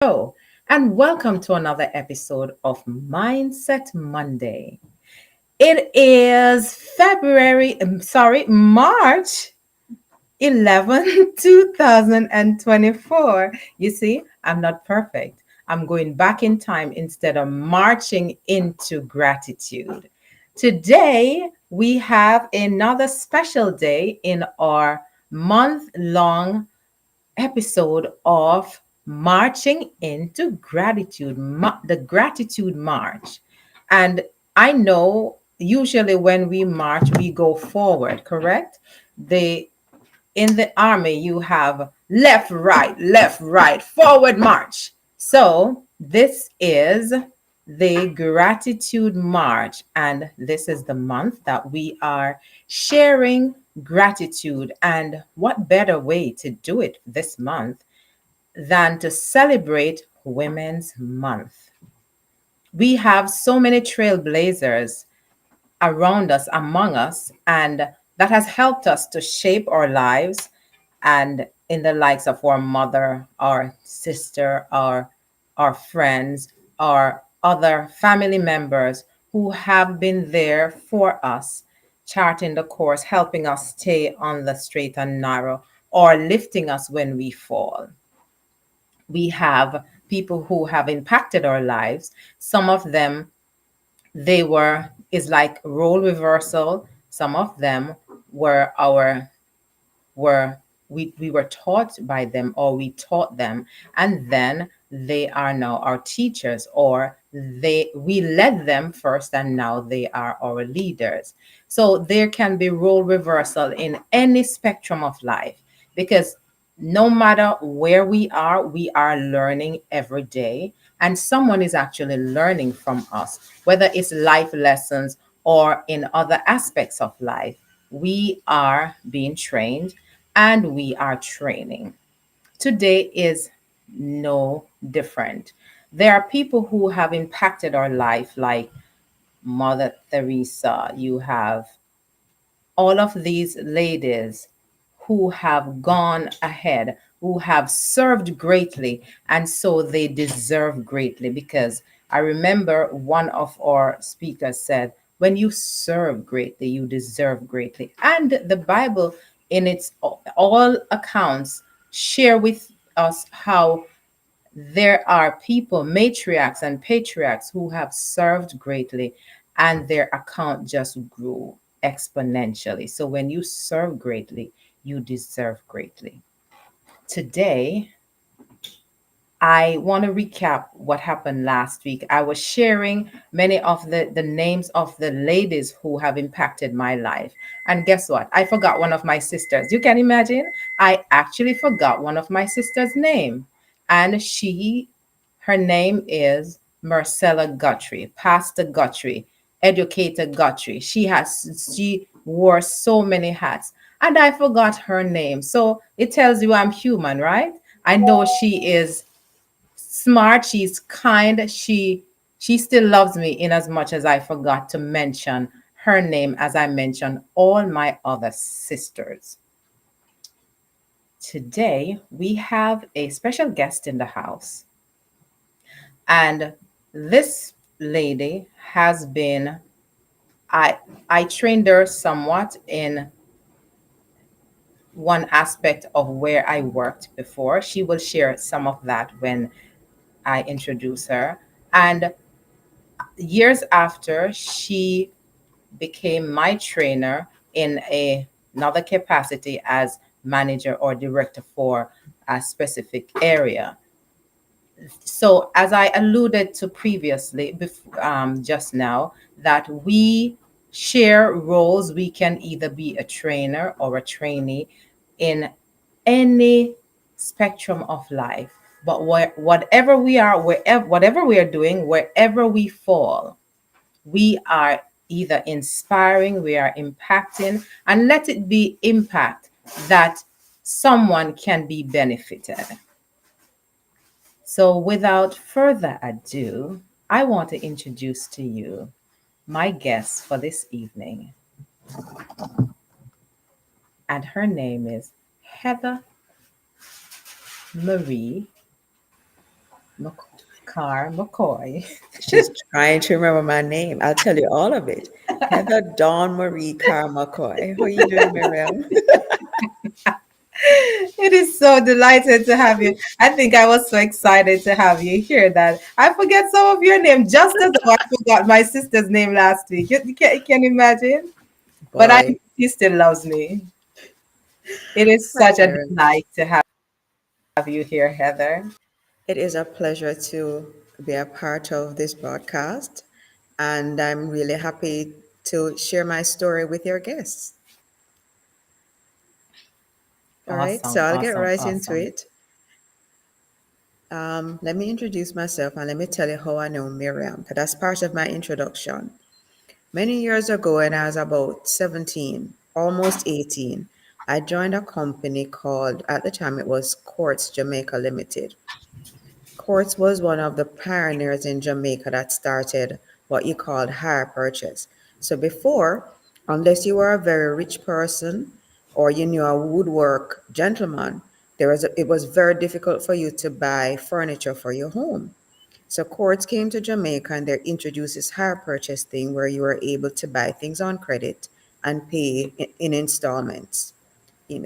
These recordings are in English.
Hello, and welcome to another episode of Mindset Monday. It is March 11, 2024. You see, I'm not perfect. I'm going back in time instead of marching into gratitude. Today, we have another special day in our month long episode of Marching into Gratitude, the Gratitude March. And I know usually when we march, we go forward, correct? The In the army, you have left, right, forward march. So this is the Gratitude March, and this is the month that we are sharing gratitude. And what better way to do it this month than to celebrate Women's Month? We have so many trailblazers around us, among us, and that has helped us to shape our lives and in the likes of our mother, our sister, our friends, our other family members who have been there for us, charting the course, helping us stay on the straight and narrow, or lifting us when we fall. We have people who have impacted our lives. Some of them they were is like role reversal. Some of them were our were we were taught by them, or we taught them, and then they are now our teachers, or they we led them first and now they are our leaders. So there can be role reversal in any spectrum of life, because no matter where we are learning every day, and someone is actually learning from us, whether it's life lessons or in other aspects of life. We are being trained and we are training. Today is no different. There are people who have impacted our life, like Mother Teresa. You have all of these ladies who have gone ahead, who have served greatly, and so they deserve greatly. Because I remember one of our speakers said, when you serve greatly, you deserve greatly. And the Bible, in its all accounts, share with us how there are people, matriarchs and patriarchs, who have served greatly and their account just grew exponentially. So when you serve greatly, you deserve greatly. Today, I want to recap what happened last week. I was sharing many of the names of the ladies who have impacted my life. And guess what? I forgot one of my sisters. You can imagine? I actually forgot one of my sisters' name. And her name is Marcella Guthrie, Pastor Guthrie, Educator Guthrie. She wore so many hats. And I forgot her name. So it tells you I'm human, right? I know she is smart, she's kind, she still loves me in as much as I forgot to mention her name as I mentioned all my other sisters. Today we have a special guest in the house, and this lady has been I trained her somewhat in one aspect of where I worked before. She will share some of that when I introduce her. And years after, she became my trainer in another capacity as manager or director for a specific area. So, as I alluded to previously, just now, that we share roles. We can either be a trainer or a trainee in any spectrum of life. But whatever we are, whatever we are doing, wherever we fall, we are either inspiring, we are impacting, and let it be impact that someone can be benefited. So, without further ado, I want to introduce to you my guest for this evening, and her name is Heather Marie Car McCoy. She's trying to remember my name. I'll tell you all of it. Heather Dawn Marie Carmacoy. How are you doing, Miriam? It is so delighted to have you. I think I was so excited to have you here that I forget some of your name, just as though I forgot my sister's name last week. You can imagine? But I know Boy, she still loves me. It is hi, such a Miriam. delight to have you here, Heather. It is a pleasure to be a part of this broadcast, and I'm really happy to share my story with your guests. All right, so Awesome, I'll get awesome, right into awesome. it. Let me introduce myself and let me tell you how I know Miriam, because that's part of my introduction. Many years ago, when I was about 17, almost 18, I joined a company called, at the time, it was Quartz Jamaica Limited. Quartz was one of the pioneers in Jamaica that started what you called hire purchase. So before, unless you were a very rich person or you knew a woodwork gentleman, it was very difficult for you to buy furniture for your home. So Quartz came to Jamaica and they introduced this hire purchase thing where you were able to buy things on credit and pay in installments.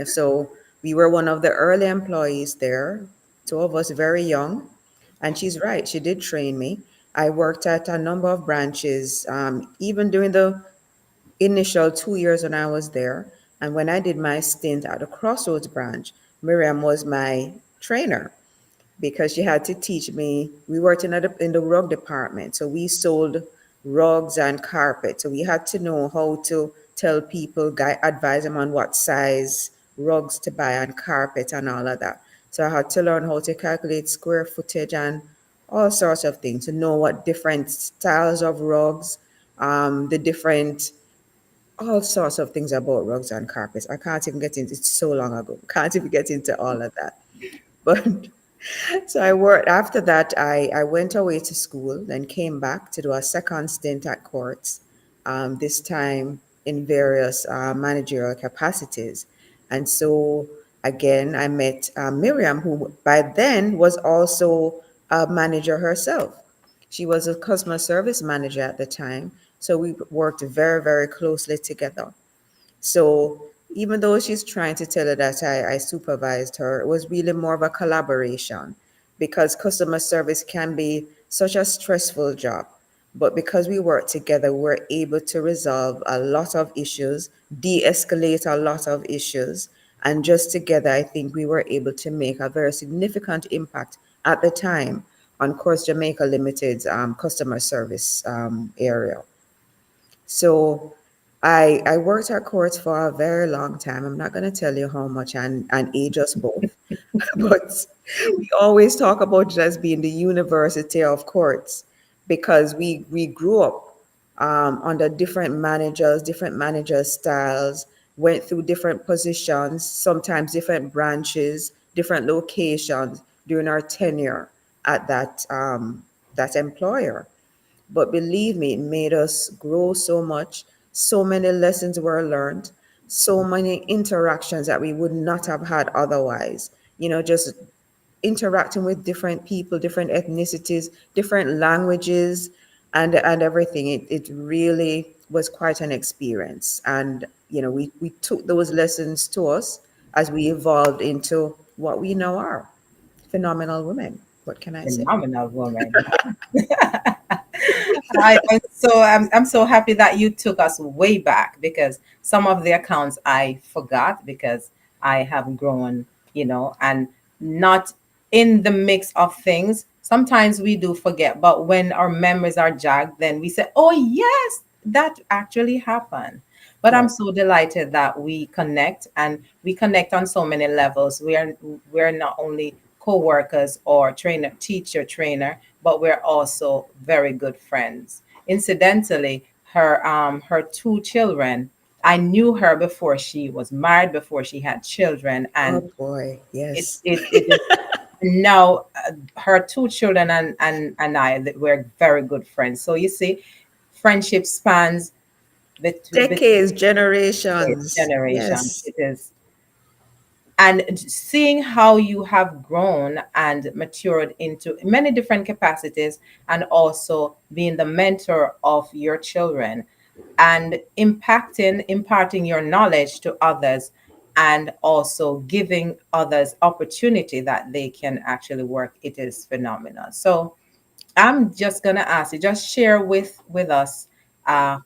So we were one of the early employees there, two of us very young. And she's right, she did train me. I worked at a number of branches, even during the initial 2 years when I was there. And when I did my stint at the Crossroads branch, Miriam was my trainer because she had to teach me. We worked in the rug department, so we sold rugs and carpet. So we had to know how to tell people, advise them on what size rugs to buy and carpet and all of that. So I had to learn how to calculate square footage and all sorts of things to know what different styles of rugs, the different all sorts of things about rugs and carpets. I can't even get into. It's so long ago. Can't even get into all of that. But so I worked after that. I went away to school, then came back to do a second stint at courts, this time in various managerial capacities. And so again, I met Miriam, who by then was also a manager herself. She was a customer service manager at the time. So we worked very, very closely together. So even though she's trying to tell her that I supervised her, it was really more of a collaboration because customer service can be such a stressful job. But because we work together, we're able to resolve a lot of issues, de escalate a lot of issues. And just together, I think we were able to make a very significant impact at the time on Course Jamaica Limited's customer service area. So I worked at courts for a very long time. I'm not going to tell you how much and age us both, but we always talk about it as being the university of courts because we grew up under different managers' styles, went through different positions, sometimes different branches, different locations during our tenure at that employer. But believe me, it made us grow so much. So many lessons were learned, so many interactions that we would not have had otherwise. Just interacting with different people, different ethnicities, different languages, and everything. It really was quite an experience. And, we took those lessons to us as we evolved into what we now are phenomenal women. What can I say? Phenomenal woman. I'm so happy that you took us way back because some of the accounts I forgot because I have grown, and not in the mix of things. Sometimes we do forget, but when our memories are jogged, then we say, "Oh yes, that actually happened." But I'm Right. so delighted that we connect and we connect on so many levels. We're not only co-workers or teacher trainer, but we're also very good friends. Incidentally, her two children, I knew her before she was married, before she had children, Oh and boy, yes. it is now her two children and I that we're very good friends. So you see, friendship spans between Decades, generations. generations. Yes. It is. and seeing how you have grown and matured into many different capacities, and also being the mentor of your children and imparting your knowledge to others, and also giving others opportunity that they can actually work, it is phenomenal. So I'm just gonna ask you, just share with us uh,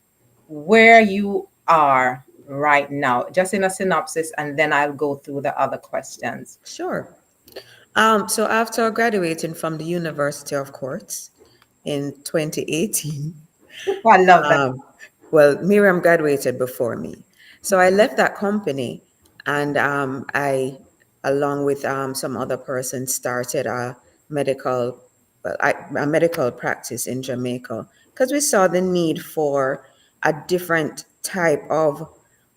where you are right now, just in a synopsis, and then I'll go through the other questions. Sure. So after graduating from the University of Courts in 2018, I love that. um, well, Miriam graduated before me. So I left that company and along with some other person, started medical, a medical practice in Jamaica because we saw the need for a different type of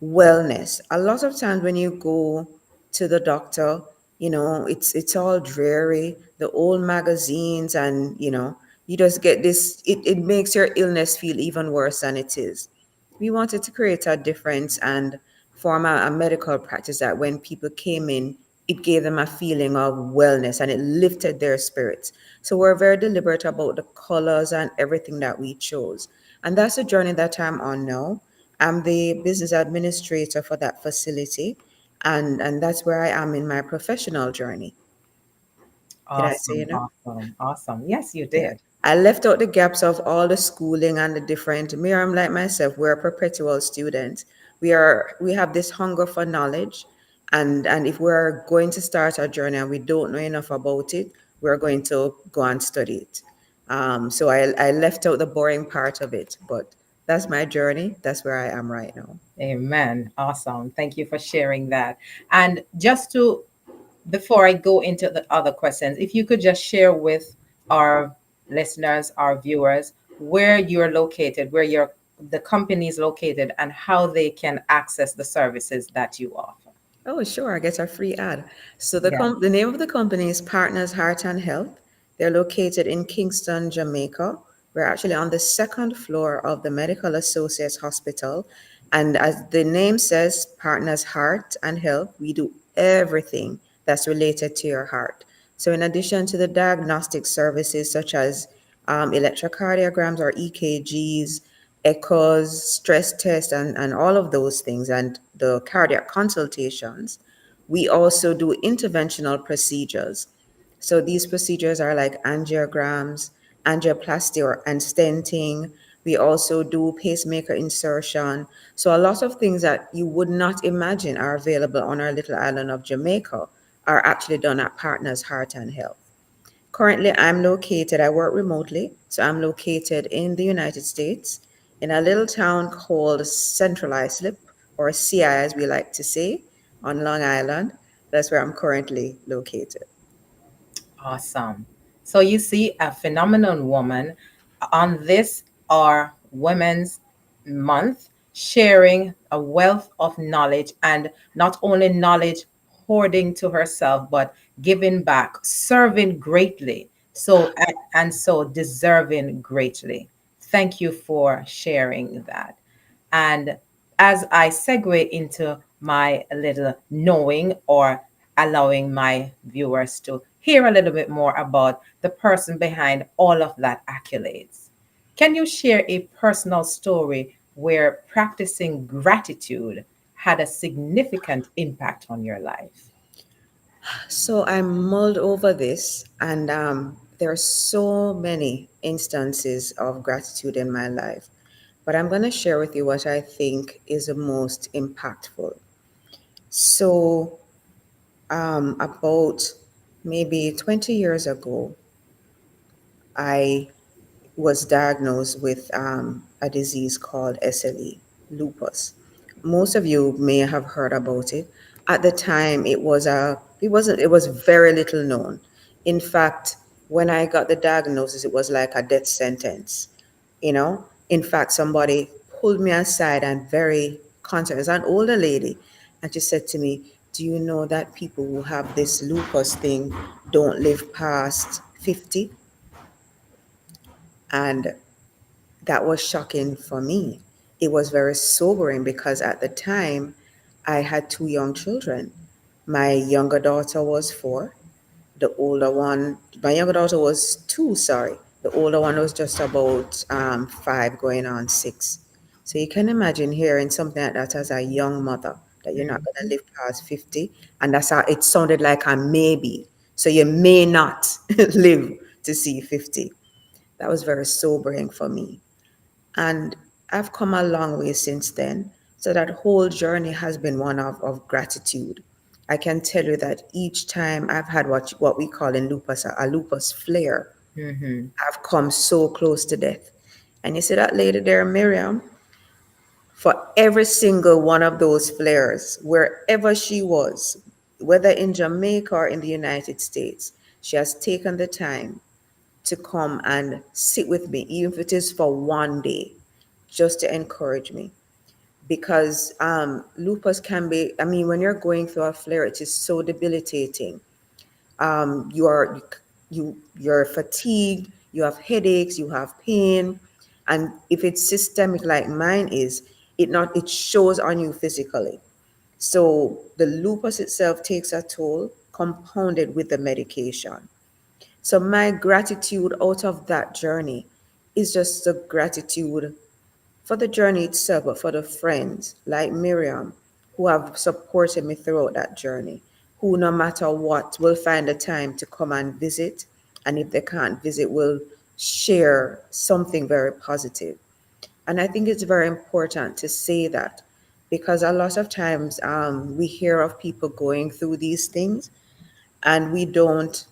wellness. A lot of times when you go to the doctor, it's all dreary, the old magazines, and you just get this, it makes your illness feel even worse than it is. We wanted to create a difference and form a medical practice that when people came in, it gave them a feeling of wellness and it lifted their spirits. So we're very deliberate about the colors and everything that we chose. And that's the journey that I'm on now. I'm the business administrator for that facility, and that's where I am in my professional journey. Did I say Awesome, enough? awesome, awesome. Yes, you Yeah. did. I left out the gaps of all the schooling and the different. Miriam, like myself, we're perpetual students. We have this hunger for knowledge, and if we're going to start our journey and we don't know enough about it, we're going to go and study it. So I left out the boring part of it, but that's my journey. That's where I am right now. Amen. Awesome. Thank you for sharing that. And just to, before I go into the other questions, if you could just share with our listeners, our viewers, where you're located, where your the company is located, and how they can access the services that you offer. Oh, sure. I get a free ad. So Yeah. the name of the company is Partners Heart and Health. They're located in Kingston, Jamaica. We're actually on the second floor of the Medical Associates Hospital. And as the name says, Partners Heart and Health, we do everything that's related to your heart. So in addition to the diagnostic services such as electrocardiograms or EKGs, echoes, stress tests, and all of those things, and the cardiac consultations, we also do interventional procedures. So these procedures are like angiograms, angioplasty and stenting. We also do pacemaker insertion. So a lot of things that you would not imagine are available on our little island of Jamaica are actually done at Partners Heart and Health. Currently, I work remotely, so I'm located in the United States in a little town called Central Islip, or CI as we like to say, on Long Island. That's where I'm currently located. Awesome. So you see a phenomenal woman on this, our Women's Month, sharing a wealth of knowledge, and not only knowledge hoarding to herself, but giving back, serving greatly. So and so deserving greatly. Thank you for sharing that. And as I segue into my little knowing, or allowing my viewers to hear a little bit more about the person behind all of that accolades, can you share a personal story where practicing gratitude had a significant impact on your life? So I mulled over this, and there are so many instances of gratitude in my life. But I'm going to share with you what I think is the most impactful. So, about maybe 20 years ago, I was diagnosed with a disease called SLE, lupus. Most of you may have heard about it. At the time, it was very little known. In fact, when I got the diagnosis, it was like a death sentence. In fact, somebody pulled me aside and very concerned. It's an older lady, and she said to me, "Do you know that people who have this lupus thing don't live past 50?" And that was shocking for me. It was very sobering because at the time I had two young children. My younger daughter was 4. The older one, my younger daughter was 2, sorry. The older one was just about 5 going on 6. So you can imagine hearing something like that as a young mother, that you're not going to Mhm. live past 50. And that's how it sounded like a maybe. So you may not live to see 50. That was very sobering for me. And I've come a long way since then. So that whole journey has been one of gratitude. I can tell you that each time I've had what we call in lupus a lupus flare, Mhm. I've come so close to death. And you see that lady there, Miriam, for every single one of those flares, wherever she was, whether in Jamaica or in the United States, she has taken the time to come and sit with me, even if it is for one day, just to encourage me. Because lupus can be, I mean, when you're going through a flare, it is so debilitating. You are you're fatigued, you have headaches, you have pain, and if it's systemic like mine is, it shows on you physically. So the lupus itself takes a toll, compounded with the medication. So my gratitude out of that journey is just the gratitude for the journey itself, but for the friends like Miriam who have supported me throughout that journey, who no matter what will find the time to come and visit. And if they can't visit, will share something very positive. And I think it's very important to say that because a lot of times we hear of people going through these things and we don't,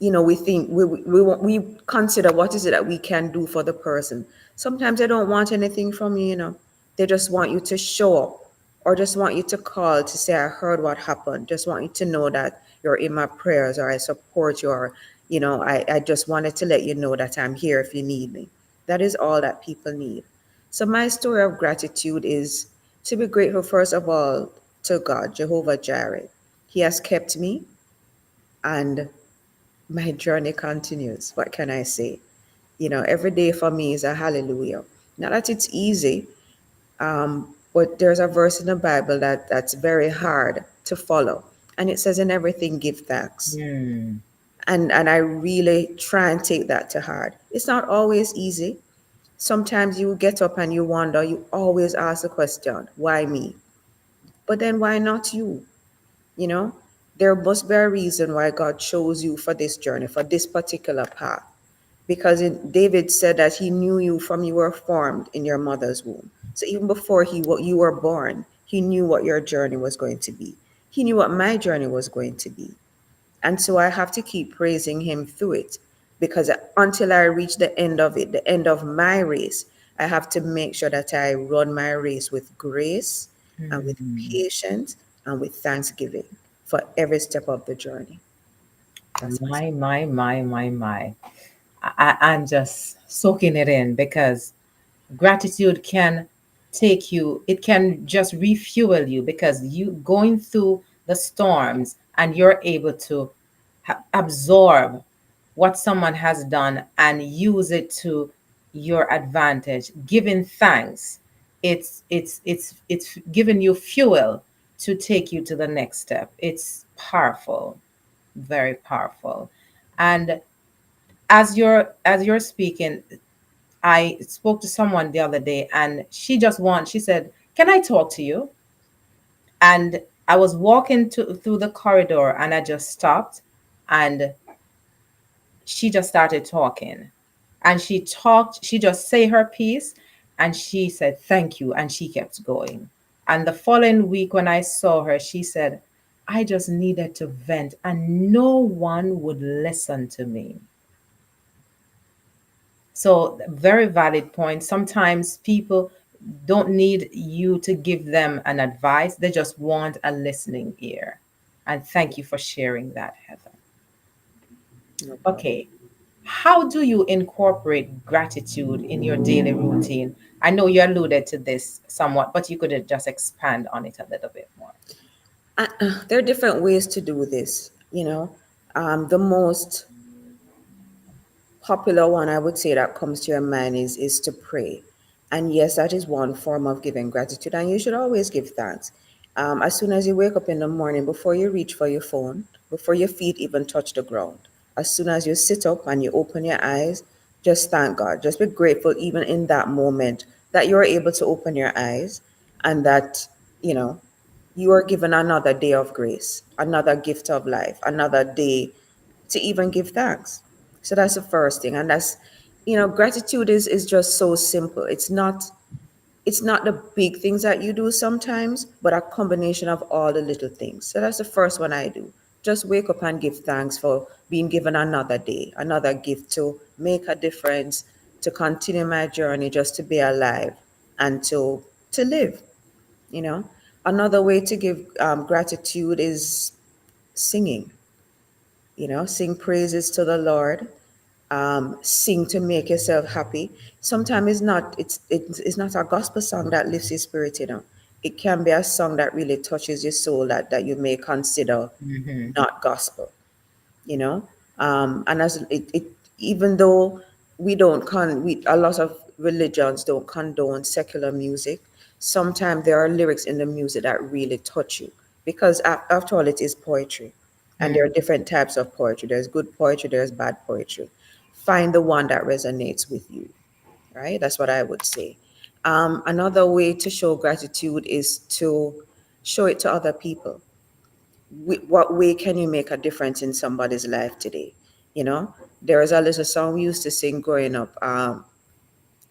we think we consider what is it that we can do for the person. Sometimes they don't want anything from you, they just want you to show up, or just want you to call to say, I heard what happened, just want you to know that you're in my prayers, or I support you, or I just wanted to let you know that I'm here if you need me. That is all that people need. So my story of gratitude is to be grateful, first of all, to God, Jehovah Jireh. He has kept me, and my journey continues. What can I say? Every day for me is a hallelujah. Not that it's easy, but there's a verse in the Bible that's very hard to follow. And it says, in everything, give thanks. Mm. And I really try and take that to heart. It's not always easy. Sometimes you get up and you wonder, you always ask the question, why me? But then why not you? You know, there must be a reason why God chose you for this journey, for this particular path. Because David said that he knew you from you were formed in your mother's womb. So even before you were born, he knew what your journey was going to be. He knew what my journey was going to be. And so I have to keep praising him through it, because until I reach the end of it, the end of my race, I have to make sure that I run my race with grace and with Mhm. patience and with thanksgiving for every step of the journey. That's my My. I'm just soaking it in because gratitude can take you, it can just refuel you because you going through the storms and you're able to absorb what someone has done and use it to your advantage, giving thanks. It's giving you fuel to take you to the next step. It's powerful, very powerful. And as you're speaking, I spoke to someone the other day and she said, "Can I talk to you?" And I was walking through the corridor and I just stopped and she just started talking. And she just say her piece and she said, "Thank you." And she kept going. And the following week when I saw her, she said, "I just needed to vent and no one would listen to me." So, very valid point. Sometimes people don't need you to give them an advice, they just want a listening ear. And thank you for sharing that, Heather. no problem. Okay, how do you incorporate gratitude in your daily routine? I know you alluded to this somewhat, but you could just expand on it a little bit more. There are different ways to do this. The most popular one I would say that comes to your mind is to pray. And yes, that is one form of giving gratitude. And you should always give thanks. As soon as you wake up in the morning, before you reach for your phone, before your feet even touch the ground, as soon as you sit up and you open your eyes, just thank God. Just be grateful, even in that moment, that you're able to open your eyes and that, you know, you are given another day of grace, another gift of life, another day to even give thanks. So that's the first thing. And that's, gratitude is just so simple. It's not the big things that you do sometimes, but a combination of all the little things. So that's the first one I do. Just wake up and give thanks for being given another day, another gift to make a difference, to continue my journey, just to be alive and to live. You know, another way to give gratitude is singing. Sing praises to the Lord, sing to make yourself happy. Sometimes it's not a gospel song that lifts your spirit. It can be a song that really touches your soul that you may consider Mm-hmm. not gospel. you know and as it even though we a lot of religions don't condone secular music, sometimes there are lyrics in the music that really touch you, because after all, it is poetry, and there are different types of poetry. There's good poetry, there's bad poetry. Find the one that resonates with you, right? That's what I would say. Another way to show gratitude is to show it to other people. What way can you make a difference in somebody's life today? You know, there is a little song we used to sing growing up.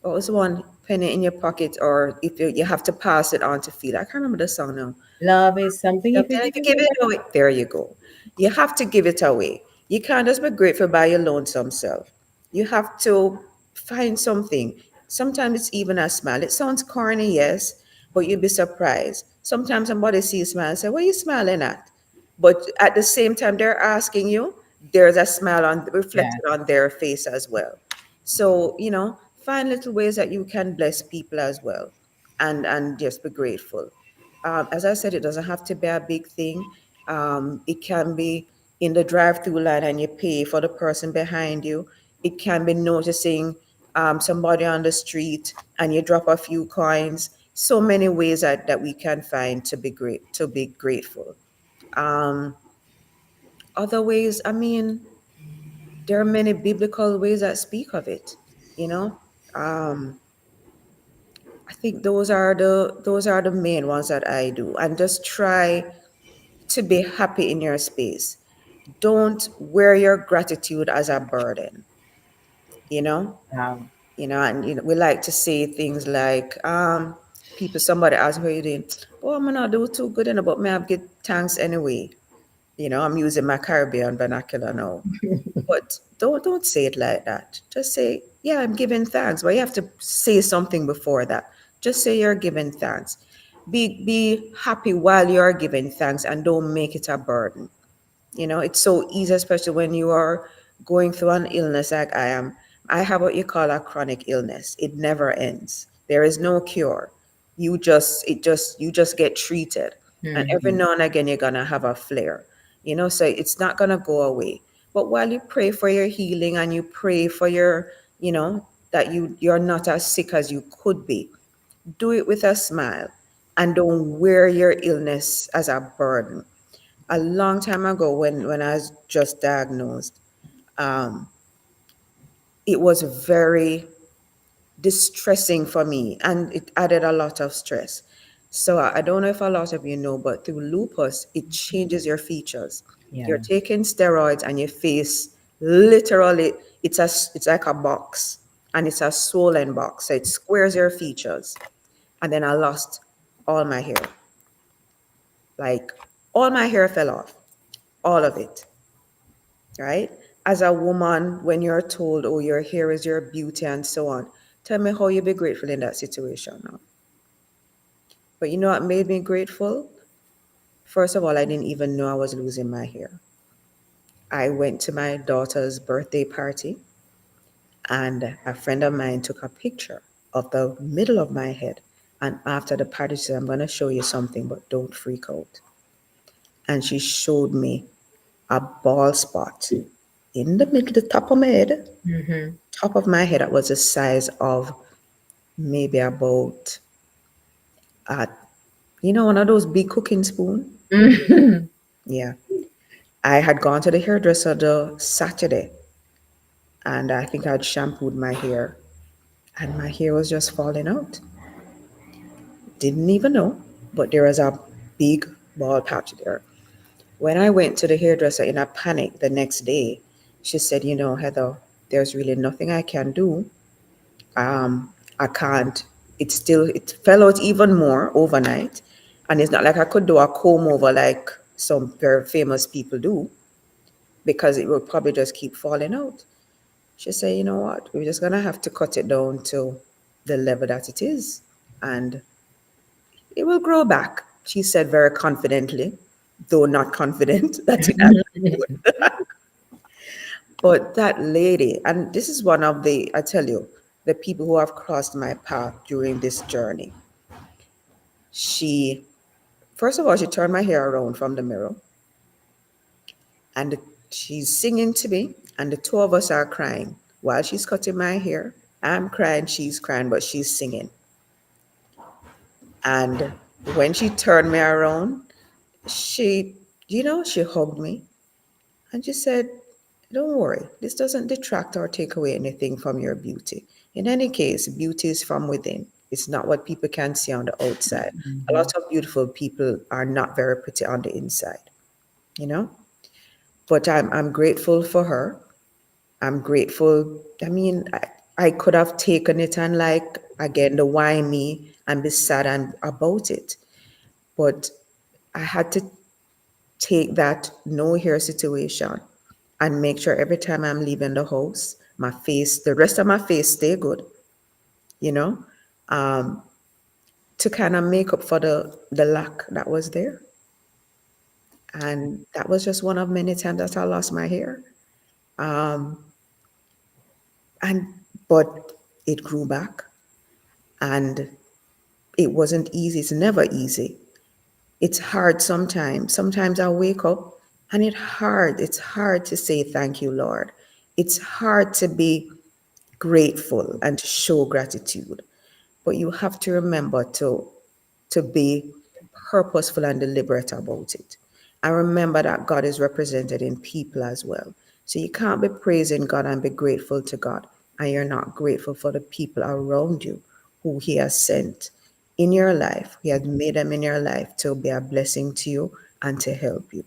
What was the one? Penny in your pocket, or if you have to pass it on to feel. I can't remember the song now. Love is something if you Something give if you it give it away. away, there you go. You have to give it away. You can't just be grateful by your lonesome self. You have to find something. Sometimes it's even a smile. It sounds corny, yes, but you'd be surprised. Sometimes somebody sees a smile and say, "What are you smiling at?" But at the same time, they're asking you, there's a smile on Yeah. reflected on their face as well. So, find little ways that you can bless people as well, and just be grateful. As I said, it doesn't have to be a big thing. It can be in the drive-through line and you pay for the person behind you. It can be noticing somebody on the street and you drop a few coins. So many ways that we can find to be grateful. Um, Other ways, I mean, there are many biblical ways that speak of it. You know, um, I think those are the main ones that I do, and just try to be happy in your space. Don't wear your gratitude as a burden, you know? Wow. And we like to say things like, somebody asks how you doing. Oh, I'm not do too good enough, but may I get thanks anyway. I'm using my Caribbean vernacular now. But don't say it like that. Just say, yeah, I'm giving thanks. But you have to say something before that. Just say you're giving thanks. Be happy while you're giving thanks, and don't make it a burden. It's so easy, especially when you are going through an illness like I am. I have what you call a chronic illness. It never ends. There is no cure. You just get treated. And every Mm-hmm. now and again you're gonna have a flare. So it's not gonna go away. But while you pray for your healing and you pray for you know, that you're not as sick as you could be, do it with a smile, and don't wear your illness as a burden. A long time ago, when I was just diagnosed, um, it was very distressing for me, and it added a lot of stress. So I don't know if a lot of you know, but through lupus, it changes your features. Yeah. You're taking steroids, and your face literally, it's like a box, and it's a swollen box. So it squares your features. And then I lost all my hair. Like, all my hair fell off, all of it. Right? As a woman, when you're told, oh, your hair is your beauty and so on, tell me how you be grateful in that situation now. But you know what made me grateful? First of all, I didn't even know I was losing my hair. I went to my daughter's birthday party, and a friend of mine took a picture of the middle of my head. And after the party, she said, I'm going to show you something, but don't freak out. And she showed me a bald spot in the middle, the top of my head, Mm-hmm. that was the size of maybe about You know, one of those big cooking spoon? Mhm. Yeah. I had gone to the hairdresser the Saturday and I think I'd shampooed my hair and my hair was just falling out. Didn't even know, but there was a big bald patch there. When I went to the hairdresser in a panic the next day, she said, you know, Heather, there's really nothing I can do. I can't. It fell out even more overnight. And it's not like I could do a comb over like some very famous people do because it would probably just keep falling out. She said, you know what? We're just going to have to cut it down to the level that it is. And it will grow back, she said very confidently, though not confident that it actually would. But that lady, and this is one of the, I tell you, the people who have crossed my path during this journey. She, first of all, she turned my hair around from the mirror and she's singing to me, and the two of us are crying. While she's cutting my hair, I'm crying, she's crying, but she's singing. And when she turned me around, she, she hugged me and she said, don't worry, this doesn't detract or take away anything from your beauty. In any case, beauty is from within. It's not what people can see on the outside. A lot of beautiful people are not very pretty on the inside, you know? But I'm grateful for her. I'm grateful. I mean, I could have taken it and like, again, the why me and be sad and about it. But I had to take that no hair situation and make sure every time I'm leaving the house, my face, the rest of my face stay good, you know, um, to kind of make up for the lack that was there. And that was just one of many times that I lost my hair. Um, and but it grew back and it wasn't easy. It's never easy. It's hard sometimes. Sometimes I wake up and it's hard. It's hard to say thank you, Lord. It's hard to be grateful and to show gratitude. But you have to remember to be purposeful and deliberate about it. And remember that God is represented in people as well. So you can't be praising God and be grateful to God, and you're not grateful for the people around you who He has sent in your life. He has made them in your life to be a blessing to you and to help you.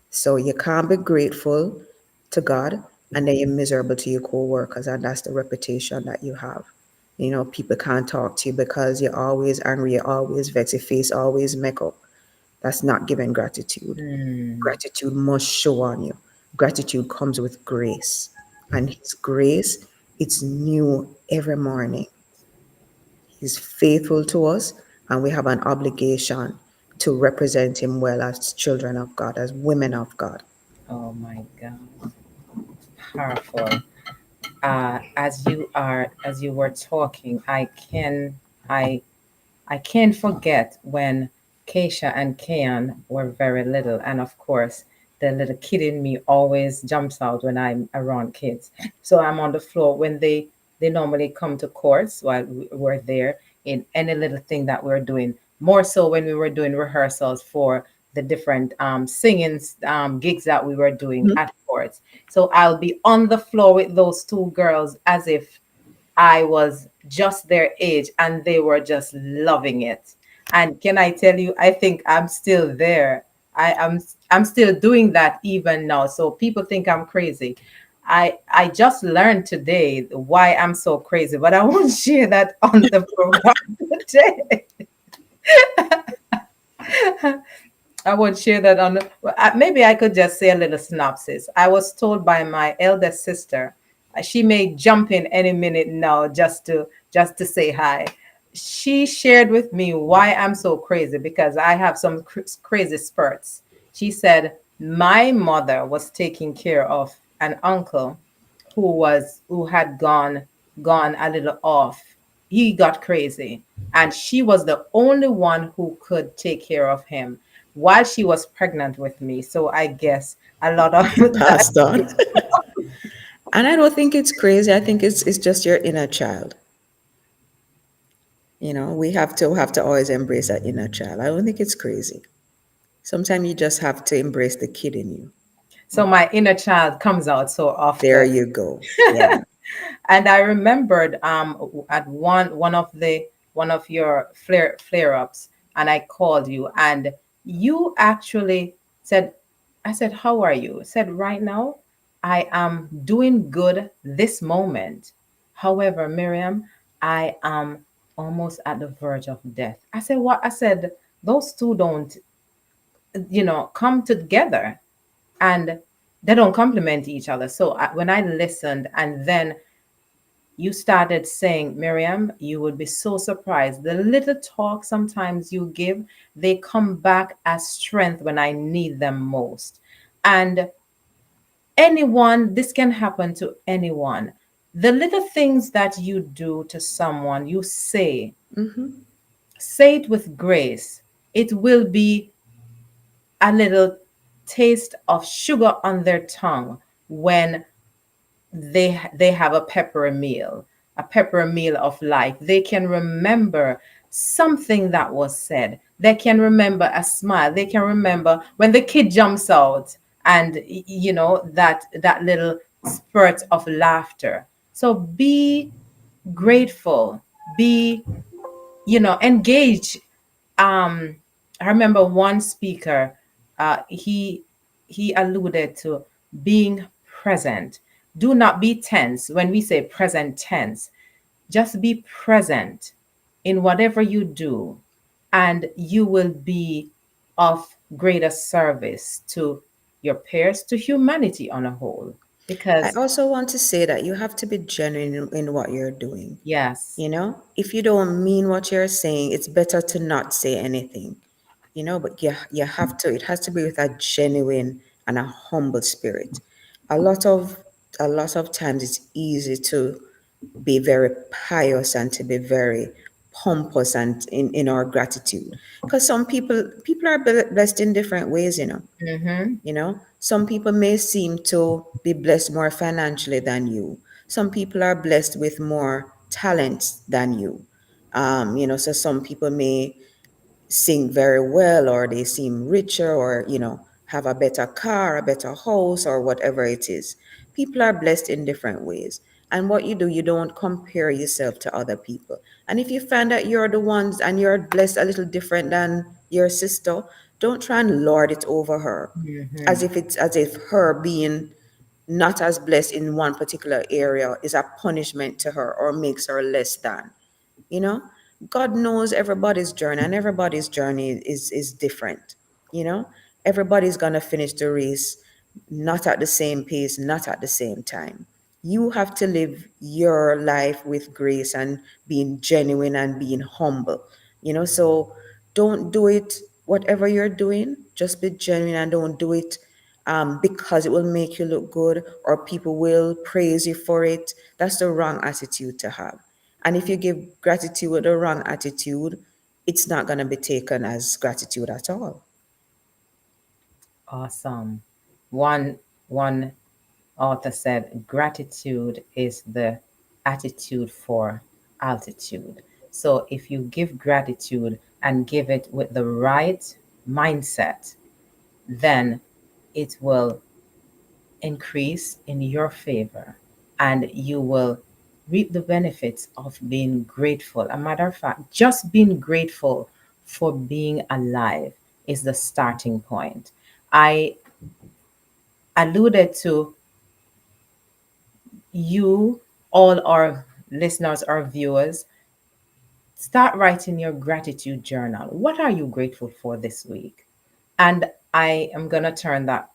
So you can't be grateful to God and then you're miserable to your co-workers, and that's the reputation that you have. You know, people can't talk to you because you're always angry, you're always vexed, your face always make up. That's not giving gratitude. Mm. Gratitude must show on you. Gratitude comes with grace. And his grace, it's new every morning. He's faithful to us, and we have an obligation to represent him well as children of God, as women of God. Oh my God, powerful. As you were talking, I I can't forget when Keisha and Kayan were very little, and of course, the little kid in me always jumps out when I'm around kids. So I'm on the floor when they normally come to courts while we're there in any little thing that we're doing. More so when we were doing rehearsals for the different singing gigs that we were doing at courts. So I'll be on the floor with those two girls as if I was just their age and they were just loving it. And can I tell you, I think I'm still there. I'm still doing that even now. So people think I'm crazy. I just learned today why I'm so crazy, but I won't share that on the program today. I won't share that on the, well, maybe I could just say a little synopsis. I was told by my eldest sister, she may jump in any minute now just to say hi. She shared with me why I'm so crazy because I have some crazy spurts. She said my mother was taking care of an uncle who had gone a little off. He got crazy, and she was the only one who could take care of him while she was pregnant with me. So I guess a lot of that. Passed on. And I don't think it's crazy. I think it's just your inner child. We have to always embrace that inner child. I don't think it's crazy. Sometimes you just have to embrace the kid in you. So my inner child comes out so There often. you go. Yeah. And I remembered at one of your flare ups, and I called you, and you actually said, I said, "How are you?" Said, "Right now, I am doing good this moment. However, Miriam, I am almost at the verge of death." I said, "What?" I said, "Those two don't, come together, and they don't complement each other." So when I listened, and then you started saying, "Miriam, you would be so surprised. The little talk sometimes you give, they come back as strength when I need them most." And anyone, this can happen to anyone. The little things that you do to someone, you say it with grace. It will be a little taste of sugar on their tongue when they have a pepper meal of life. They can remember something that was said. They can remember a smile. They can remember when the kid jumps out, and that little spurt of laughter. So be grateful. Be, engage. um I remember one speaker, he alluded to being present. Do not be tense. When we say present tense, just be present in whatever you do, and you will be of greater service to your peers, to humanity on a whole. I Because also want to say that you have to be genuine in what you're doing. yes. If you don't mean what you're saying, it's better to not say anything. But you have to, it has to be with a genuine and a humble spirit. A lot of a lot of times it's easy to be very pious and to be very pompous and in our gratitude. Because some people are blessed in different ways. Mm-hmm. Some people may seem to be blessed more financially than you. Some people are blessed with more talents than you. So some people may sing very well, or they seem richer, or have a better car, a better house, or whatever it is. People are blessed in different ways, and what you do, you don't compare yourself to other people. And if you find that you're the ones and you're blessed a little different than your sister, don't try and lord it over her, Mm-hmm. as if her being not as blessed in one particular area is a punishment to her or makes her less than. you know God knows everybody's journey, and everybody's journey is different. you know Everybody's gonna finish the race, not at the same pace, not at the same time. You have to live your life with grace and being genuine and being humble. So don't do it, whatever you're doing, just be genuine, and don't do it because it will make you look good or people will praise you for it. That's the wrong attitude to have. And if you give gratitude with the wrong attitude, it's not going to be taken as gratitude at all. Awesome. One author said, "Gratitude is the attitude for altitude." So if you give gratitude and give it with the right mindset, then it will increase in your favor, and you will reap the benefits of being grateful. A matter of fact, just being grateful for being alive is the starting point. I alluded to you, all our listeners, our viewers, start writing your gratitude journal. What are you grateful for this week? And I am gonna turn that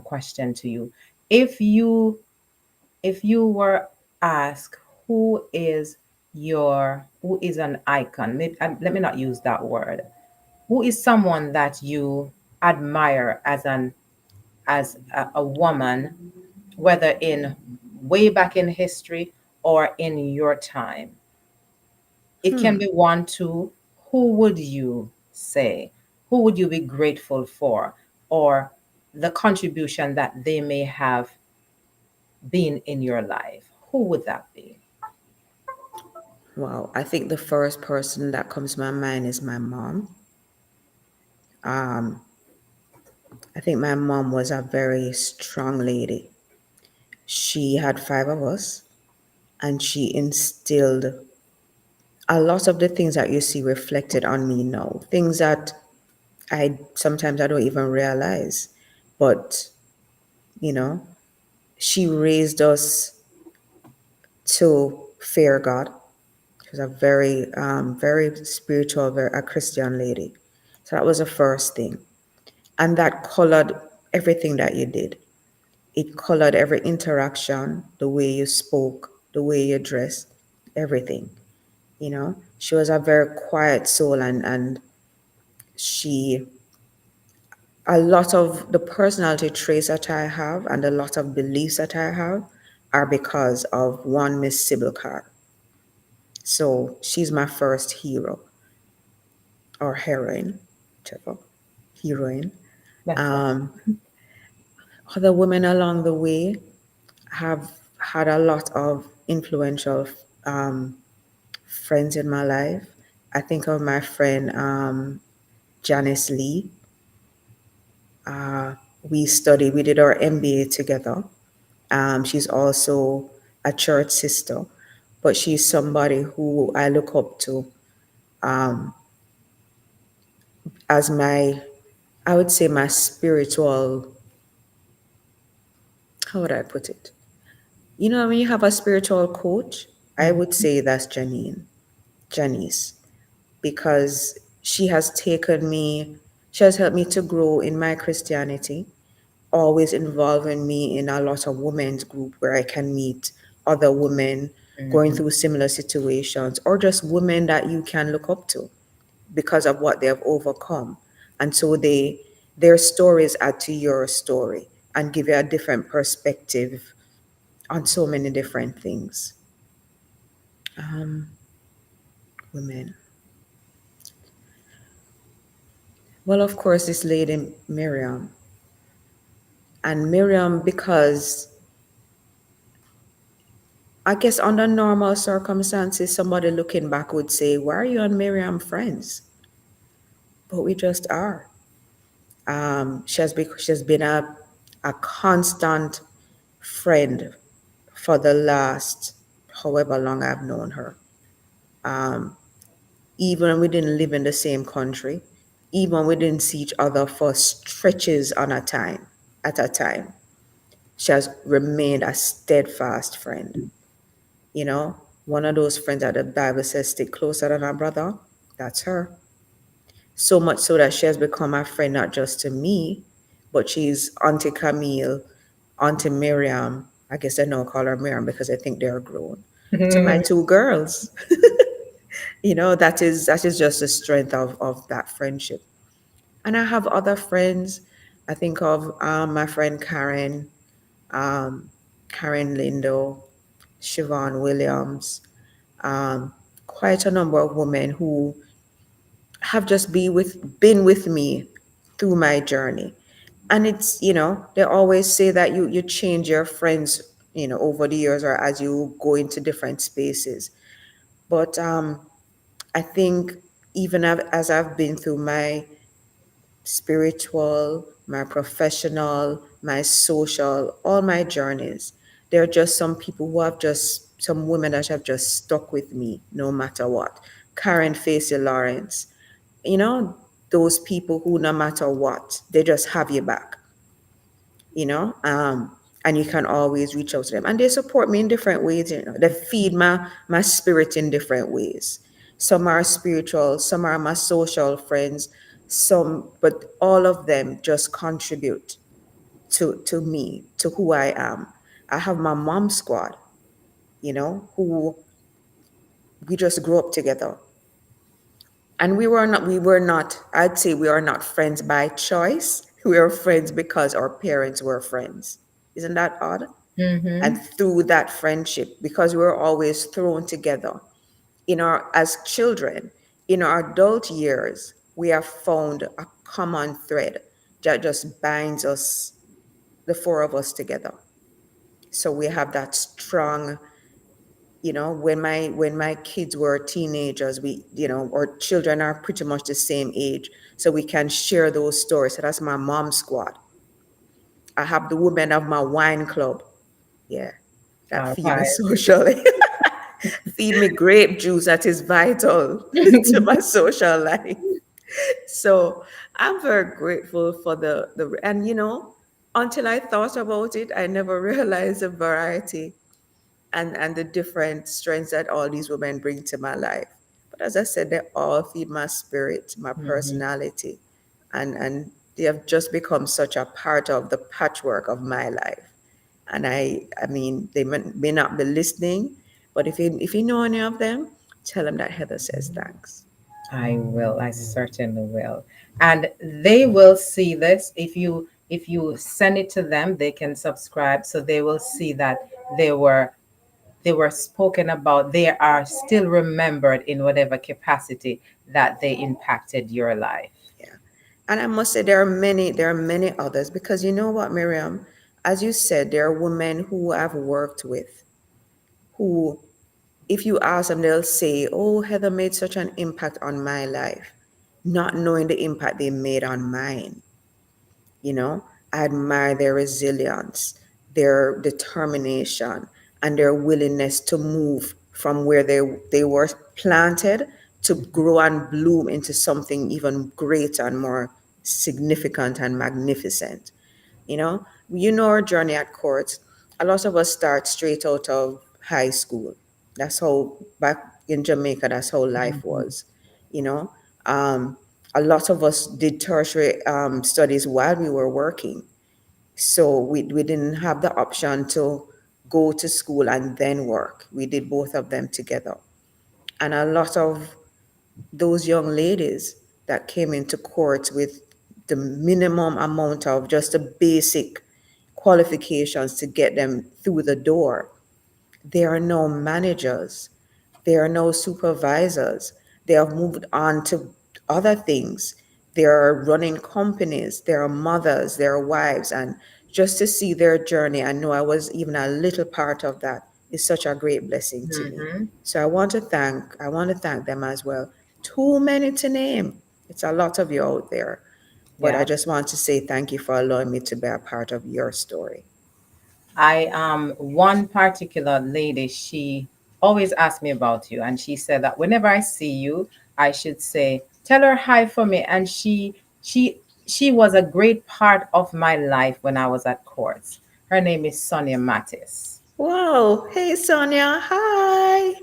question to you. If you if you were asked, who is an icon? Let me not use that word. Who is someone that you admire as a woman, whether in way back in history or in your time? It can be one, two. Who would you say? Who would you be grateful for? Or the contribution that they may have been in your life? Who would that be? Wow, I think the first person that comes to my mind is my mom. Um, I think my mom was a very strong lady. She had five of us, and she instilled a lot of the things that you see reflected on me now. Things that I sometimes I don't even realize. But, you know, she raised us to fear God. She was a very spiritual, very a Christian lady. So that was the first thing. And that colored everything that you did. It colored every interaction, the way you spoke, the way you dressed, everything. You know, she was a very quiet soul, and she, a lot of the personality traits that I have and a lot of beliefs that I have are because of one Miss Sybil Carr. So she's my first hero or heroine, whichever, heroine. That's right. Um, Other women along the way have had a lot of influential um, friends in my life. I think of my friend Janice Lee. Uh, we did our MBA together. She's also a church sister, but she's somebody who I look up to um, as I would say, my spiritual, how would I put it? You know, when you have a spiritual coach, I would Mhm. say that's Janice, because she has helped me to grow in my Christianity, always involving me in a lot of women's group where I can meet other women going Mhm. through similar situations, or just women that you can look up to because of what they have overcome. And so their stories add to your story and give you a different perspective on so many different things. Um, Women. Well, of course, this lady Miriam. And Miriam, because I guess under normal circumstances, somebody looking back would say, "Why are you and Miriam friends?" But we just are. She has been a constant friend for the last however long I've known her. Um, Even when we didn't live in the same country, even when we didn't see each other for stretches on a time at a time, she has remained a steadfast friend. You know, one of those friends that the Bible says stick closer than a brother. That's her. So much so that she has become a friend not just to me, but she's Auntie Camille, Auntie Miriam. I guess I now call her Miriam because I think they're grown. To my two girls. You know, that is just the strength of that friendship. And I have other friends. I think of my friend um, Karen Lindo, Siobhan Williams, um, quite a number of women who have just been with me through my journey. And it's, they always say that you change your friends, over the years or as you go into different spaces. But I think even as I've been through my spiritual, my professional, my social, all my journeys, there are just some people who have just, some women that have just stuck with me no matter what. Karen Facey Lawrence, you know, those people who no matter what, they just have your back, you know, and you can always reach out to them. And they support me in different ways, they feed my spirit in different ways. Some are spiritual, some are my social friends, but all of them just contribute to me, to who I am. I have my mom squad, who we just grew up together. And we were not, I'd say we are not friends by choice. We are friends because our parents were friends. Isn't that odd? And Mhm. through that friendship, because we were always thrown together as children, in our adult years, we have found a common thread that just binds us, the four of us together. So we have that strong when my kids were teenagers, we, our children are pretty much the same age, so we can share those stories. So that's my mom squad. I have the women of my wine club. Yeah, that All feed me right. socially. Feed me grape juice that is vital to my social life. So I'm very grateful for and until I thought about it, I never realized the variety and the different strengths that all these women bring to my life. But as I said, they all feed my spirit, my Mhm. personality, and they have just become such a part of the patchwork of my life. And I mean, they may not be listening, but if you know any of them, tell them that Heather says thanks. I will. I certainly will. And they will see this. If you send it to them, they can subscribe, so they will see that they were they were spoken about. They are still remembered in whatever capacity that they impacted your life. Yeah. And I must say there are many others, because you know what, Miriam, as you said, there are women who I've worked with who, if you ask them, they'll say, "Oh, Heather made such an impact on my life," not knowing the impact they made on mine. You know, I admire their resilience, their determination, and their willingness to move from where they were planted to grow and bloom into something even greater and more significant and magnificent. Our journey at court. A lot of us start straight out of high school. That's how, back in Jamaica, that's how life Mhm. was. You know, um, a lot of us did tertiary studies while we were working, so we didn't have the option to go to school and then work. We did both of them together, and a lot of those young ladies that came into court with the minimum amount of just the basic qualifications to get them through the door. There are no managers, there are no supervisors. They have moved on to other things. They are running companies, there are mothers, there are wives, and just to see their journey and know I was even a little part of that is such a great blessing to me. Mhm. So I want to thank them as well. Too many to name. It's a lot of you out there. But I Yeah. just want to say thank you for allowing me to be a part of your story. I one particular lady, she always asked me about you, and she said that whenever I see you, I should say, "Tell her hi for me." And she was a great part of my life when I was at courts. Her name is Sonia Mattis. Wow. Hey, Sonia. Hi.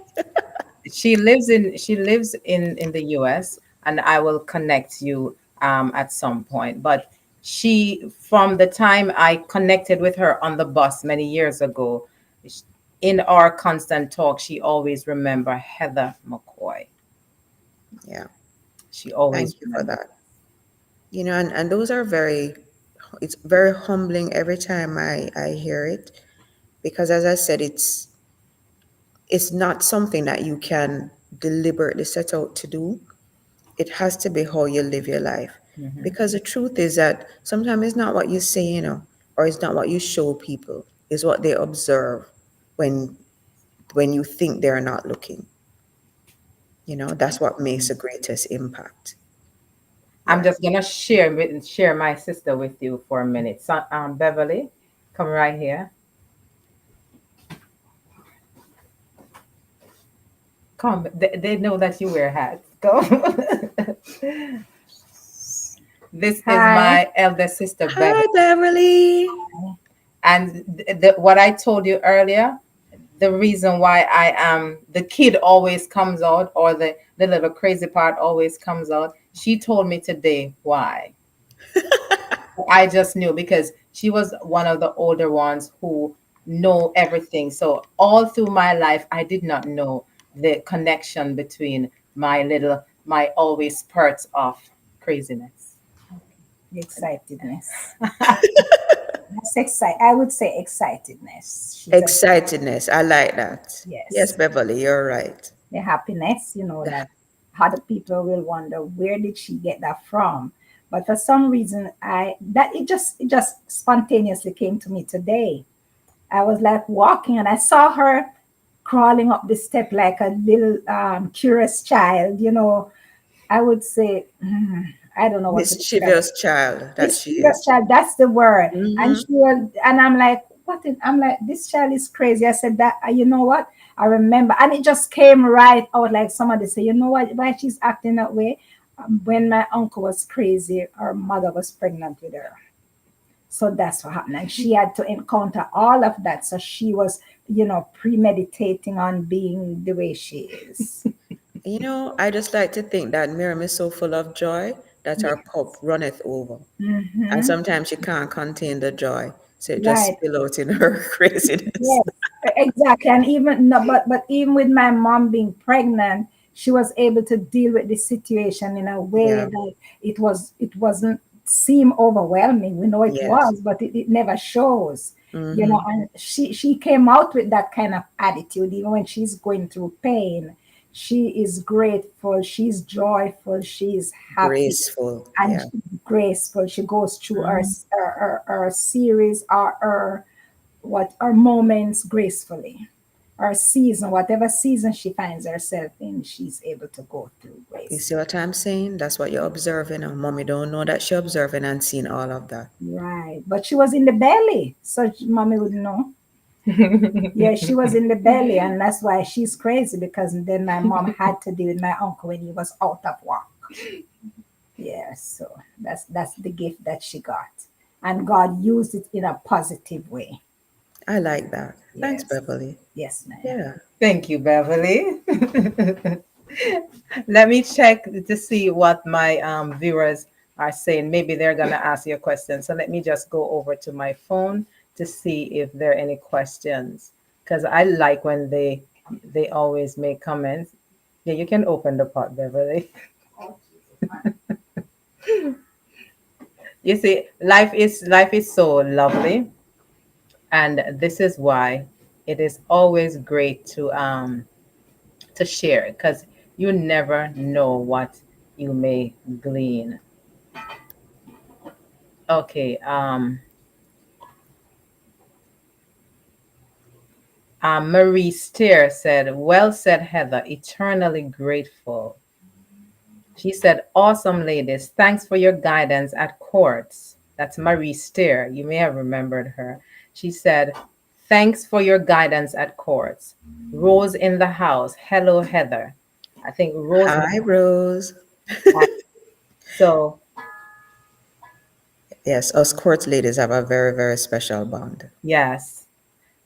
She lives in the US, and I will connect you at some point. But she, from the time I connected with her on the bus many years ago, sh- in our constant talk, she always remember Heather McCoy. Yeah. She always Thank you for remember. that. And those are it's very humbling every time I hear it, because as I said, it's not something that you can deliberately set out to do. It has to be how you live your life. Mhm. Because the truth is that sometimes it's not what you say, or it's not what you show people, it's what they observe when when you think they're not looking. That's what makes the greatest impact. I'm Yeah. just gonna share my sister with you for a minute. So, Beverly, come right here. Come. They know that you wear hats. Go. This is Hi. my elder sister, Hi, Beverly. Beverly. And what I told you earlier, the reason why I am the kid always comes out, or the little crazy part always comes out. She told me today why. I just knew because she was one of the older ones who know everything. So all through my life, I did not know the connection between my always spurts of craziness. The excitedness. That's I would say excitedness. She's a Excitedness. I like that. Yes, yes. Beverly, you're right. The happiness, The- that other people will wonder where did she get that from. But for some reason, it just spontaneously came to me today. I was like walking and I saw her. crawling up the step like a little curious child, I would say, I don't know what to describe. Mischievous child that she Mischievous is. child, that's the word. And Mm-hmm. she was, and I'm like, I'm like, this child is crazy. I said that, you know what? I remember, and it just came right out like somebody said, you know what, why she's acting that way? When my uncle was crazy, her mother was pregnant with her. So that's what happened. And she had to encounter all of that. So she was, premeditating on being the way she is. I just like to think that Miriam is so full of joy that her cup Yes. runneth over. And Hmm. sometimes she can't contain the joy. So it just Right. spill out in her craziness. Yes, exactly. And even no, but even with my mom being pregnant, she was able to deal with the situation in a way Yeah. that it wasn't seem overwhelming. We know it Yes. was, but it never shows. Mm-hmm. And she came out with that kind of attitude, even when she's going through pain. She is grateful, she's joyful, she's happy Graceful. and Yeah. graceful. She goes through her, Mm-hmm. her, her, her series or her moments gracefully. Her season, whatever season she finds herself in, she's able to go through You grace. see what I'm saying? That's what you're observing. And mommy don't know that she observing and seeing all of that. Right. But she was in the belly, so mommy would know. Yeah, she was in the belly, and that's why she's crazy because then my mom had to deal with my uncle when he was out of work. Yeah, so that's the gift that she got. And God used it in a positive way. I like that. Thanks, Yes. Beverly. Yes, ma'am. Yeah. Thank you, Beverly. Let me check to see what my viewers are saying. Maybe they're going to ask you a question. So let me just go over to my phone to see if there are any questions. Because I like when they always make comments. Yeah, you can open the pot, Beverly. You see, life is so lovely, and this is why it is always great to share because you never know what you may glean. Okay. Marie Steer said, "Well said, Heather. Eternally grateful." She said, "Awesome, ladies. Thanks for your guidance at courts." That's Marie Steer. You may have remembered her. She said, "Thanks for your guidance at courts." Rose in the house. Hello, Heather. I think Rose. Hi, Rose. So Yes, us court ladies have a very, very special bond. yes.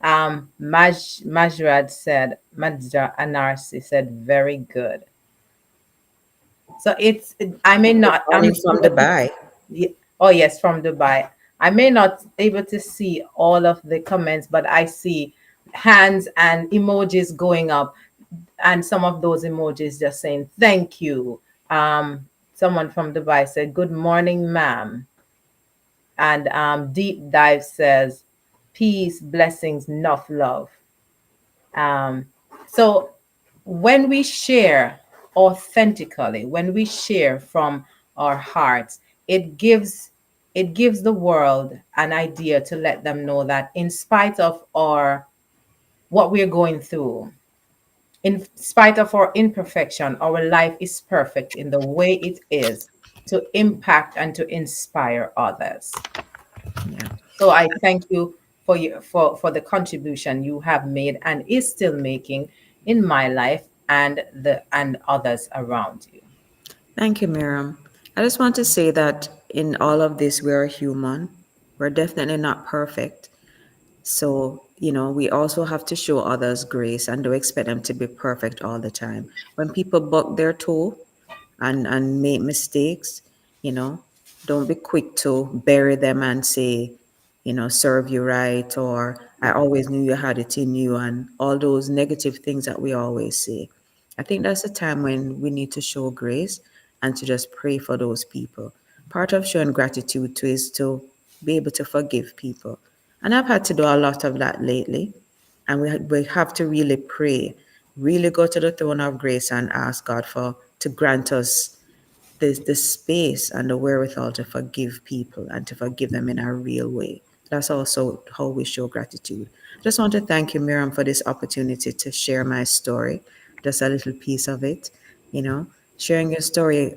Majrad said, Majra Anarsi said, very good. So I may Good not, I'm morning not from able to, Dubai. oh yes, from Dubai. I may not able to see all of the comments, but I see hands and emojis going up, and some of those emojis just saying thank you. Someone from Dubai said, "Good morning, ma'am," and Deep Dive says, "Peace, blessings, enough love." Um, so when we share authentically, when we share from our hearts, it gives it gives the world an idea to let them know that in spite of our what we're going through, in spite of our imperfection, our life is perfect in the way it is to impact and to inspire others. Yeah. So I thank you for the contribution you have made and is still making in my life and others around you. Thank you, Miriam. I just want to say that in all of this, we're human. We're definitely not perfect. So, we also have to show others grace and don't expect them to be perfect all the time. When people buck their toe and make mistakes, you know, don't be quick to bury them and say, serve you right, or I always knew you had it in you, and all those negative things that we always say. I think that's the time when we need to show grace and to just pray for those people. Part of showing gratitude too is to be able to forgive people. And I've had to do a lot of that lately. And we have to really pray, really go to the throne of grace and ask God to grant us the space and the wherewithal to forgive people and to forgive them in a real way. That's also how we show gratitude. Just want to thank you, Miriam, for this opportunity to share my story, just a little piece of it. You know, sharing your story,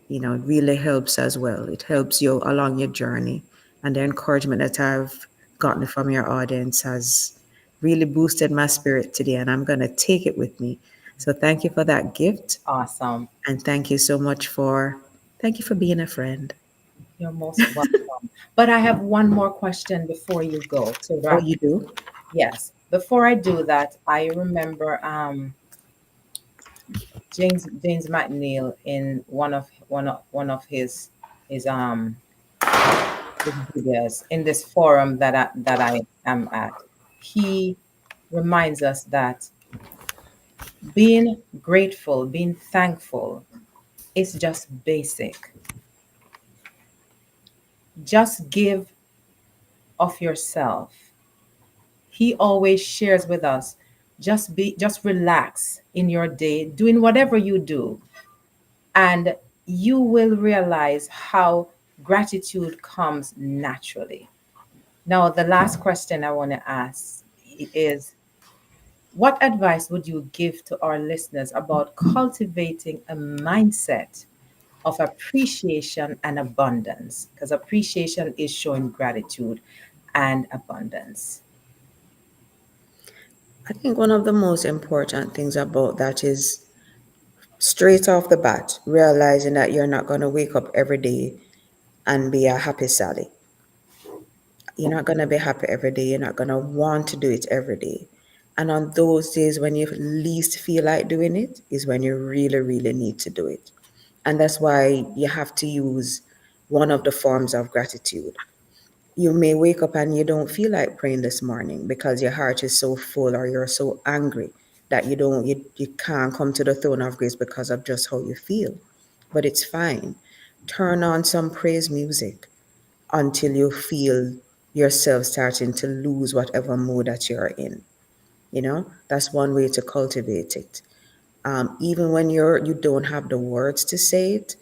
really helps as well. It helps you along your journey. And the encouragement that I've gotten from your audience has really boosted my spirit today, and I'm going to take it with me. So thank you for that gift. Awesome. And thank you for being a friend. You're most welcome. But I have one more question before you go to Oh, wrap. you do? Yes. Before I do that, I remember James McNeil in one of his videos in this forum that I am at. He reminds us that being grateful, being thankful is just basic. Just give of yourself. He always shares with us, just relax in your day, doing whatever you do, and you will realize how gratitude comes naturally. Now, the last question I want to ask is, what advice would you give to our listeners about cultivating a mindset of appreciation and abundance? Because appreciation is showing gratitude and abundance. I think one of the most important things about that is straight off the bat, realizing that you're not going to wake up every day and be a happy Sally. You're not going to be happy every day. You're not going to want to do it every day. And on those days when you least feel like doing it is when you really, really need to do it. And that's why you have to use one of the forms of gratitude. You may wake up and you don't feel like praying this morning because your heart is so full or you're so angry that you can't come to the throne of grace because of just how you feel. But it's fine. Turn on some praise music until you feel yourself starting to lose whatever mood that you're in. That's one way to cultivate it. Even when you don't have the words to say it,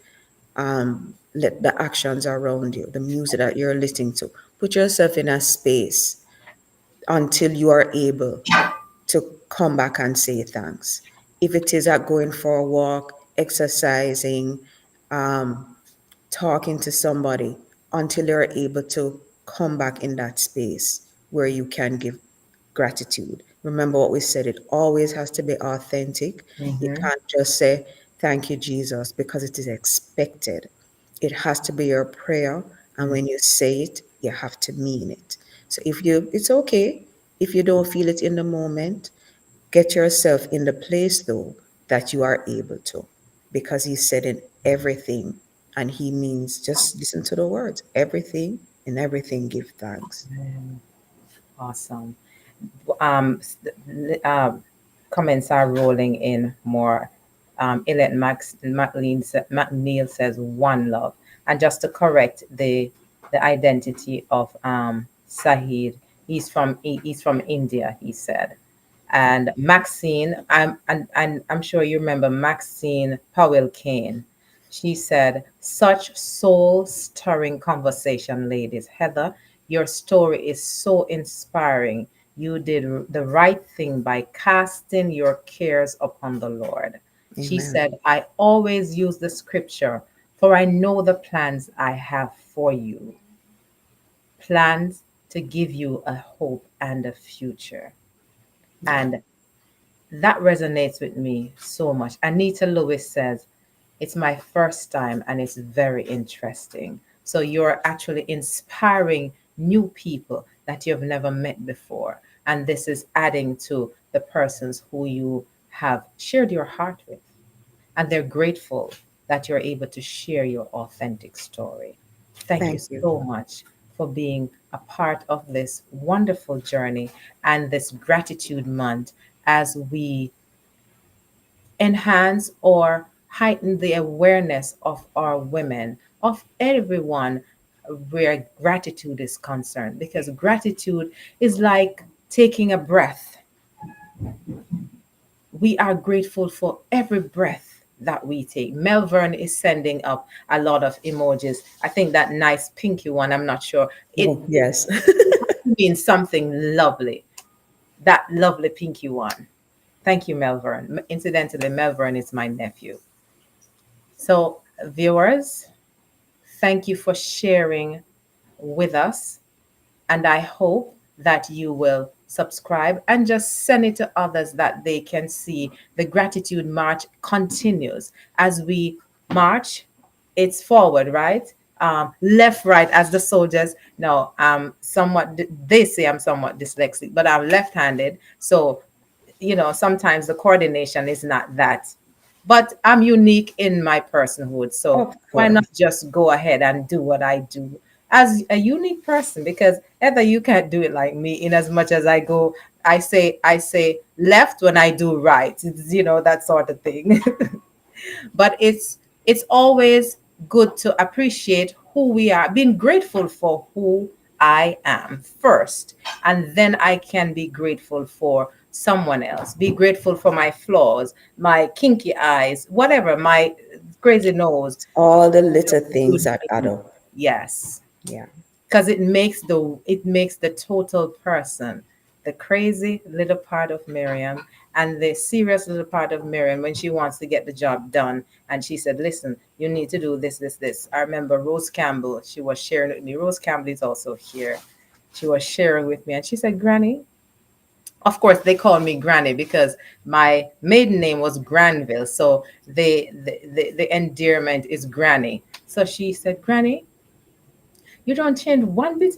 let the actions around you, the music that you're listening to, put yourself in a space until you are able to come back and say thanks. If it is at going for a walk, exercising, um, talking to somebody, until you're able to come back in that space where you can give gratitude. Remember what we said, it always has to be authentic. You Mm-hmm. can't just say, "Thank you, Jesus," because it is expected. It has to be your prayer. And when you say it, you have to mean it. So it's okay if you don't feel it in the moment. Get yourself in the place though that you are able to, because he said in everything, and he means just listen to the words, everything, in everything give thanks. Mm, awesome. Um, s- Comments are rolling in more. Elliot McNeil says one love. And just to correct the identity of Sahid, he's from India, he said. And Maxine, I'm sure you remember Maxine Powell Kane. She said, such soul stirring conversation, ladies. Heather, your story is so inspiring. You did the right thing by casting your cares upon the Lord. She Amen. said, I always use the scripture, for I know the plans I have for you, plans to give you a hope and a future. Yeah. And that resonates with me so much. Anita Lewis says, it's my first time and it's very interesting. So you're actually inspiring new people that you've never met before. And this is adding to the persons who you have shared your heart with. And they're grateful that you're able to share your authentic story. Thank you Thank you. so much for being a part of this wonderful journey and this gratitude month as we enhance or heighten the awareness of our women, of everyone where gratitude is concerned. Because gratitude is like taking a breath. We are grateful for every breath that we take. Melvern is sending up a lot of emojis. I think that nice pinky one, I'm not sure. It Oh, yes. means something lovely. That lovely pinky one. Thank you, Melvern. Incidentally, Melvern is my nephew. So, viewers, thank you for sharing with us. And I hope that you will subscribe and just send it to others that they can see the gratitude march continues as we march. It's forward, right? Left, right, as the soldiers. No, somewhat. They say I'm somewhat dyslexic, but I'm left-handed, so sometimes the coordination is not that. But I'm unique in my personhood, so Of why not course. just go ahead and do what I do as a unique person? Because Heather, you can't do it like me. In as much as I say left when I do right. It's, that sort of thing. But it's always good to appreciate who we are, being grateful for who I am first, and then I can be grateful for someone else, be grateful for my flaws, my kinky eyes, whatever, my crazy nose. All the little things that add up. Yes, Yeah. because it makes the total person, the crazy little part of Miriam and the serious little part of Miriam when she wants to get the job done. And she said, "Listen, you need to do this, this, this." I remember Rose Campbell. She was sharing with me. Rose Campbell is also here. She was sharing with me, and she said, "Granny." Of course, they call me Granny because my maiden name was Granville, so the endearment is Granny. So she said, "Granny, you don't change one bit,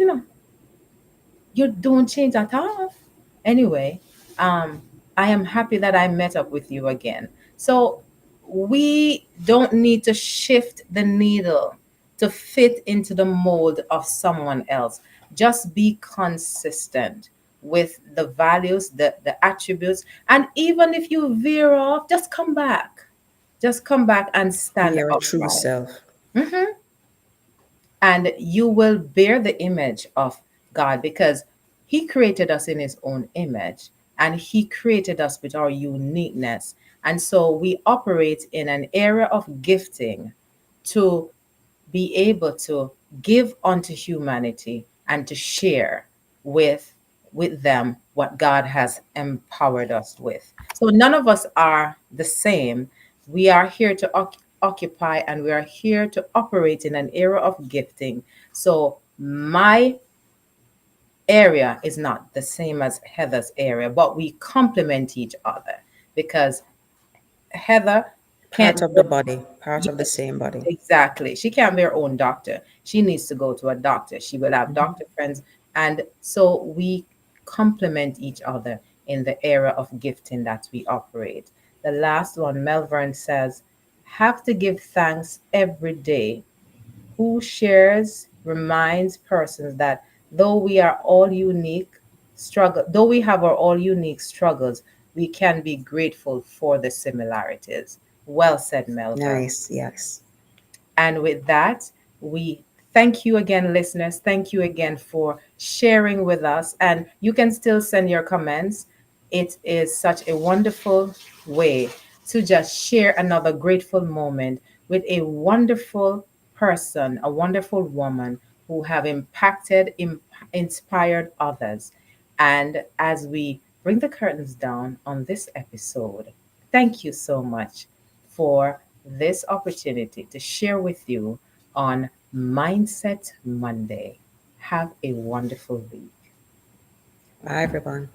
you don't change at all." Anyway, um, I am happy that I met up with you again. So we don't need to shift the needle to fit into the mold of someone else. Just be consistent with the values, the attributes, and even if you veer off, just come back. Just come back and Be stand your true upright. self. Mhm. And you will bear the image of God because He created us in His own image and He created us with our uniqueness. And so we operate in an area of gifting to be able to give unto humanity and to share with them what God has empowered us with. So none of us are the same. We are here to occupy and we are here to operate in an era of gifting. So my area is not the same as Heather's area, but we complement each other because Heather Part can't. of the body, part of the Yes, same body. exactly. She can't be her own doctor. She needs to go to a doctor. She will have Mhm. doctor friends. And so we complement each other in the area of gifting that we operate. The last one, Melvern says, have to give thanks every day. Who shares reminds persons that though we are all unique, though we have our all unique struggles, we can be grateful for the similarities. Well said, Melvern. Nice, yes. And with that, we thank you again, listeners. Thank you again for sharing with us. And you can still send your comments. It is such a wonderful way to just share another grateful moment with a wonderful person, a wonderful woman who have impacted, inspired others. And as we bring the curtains down on this episode, thank you so much for this opportunity to share with you on Mindset Monday. Have a wonderful week. Bye, everyone.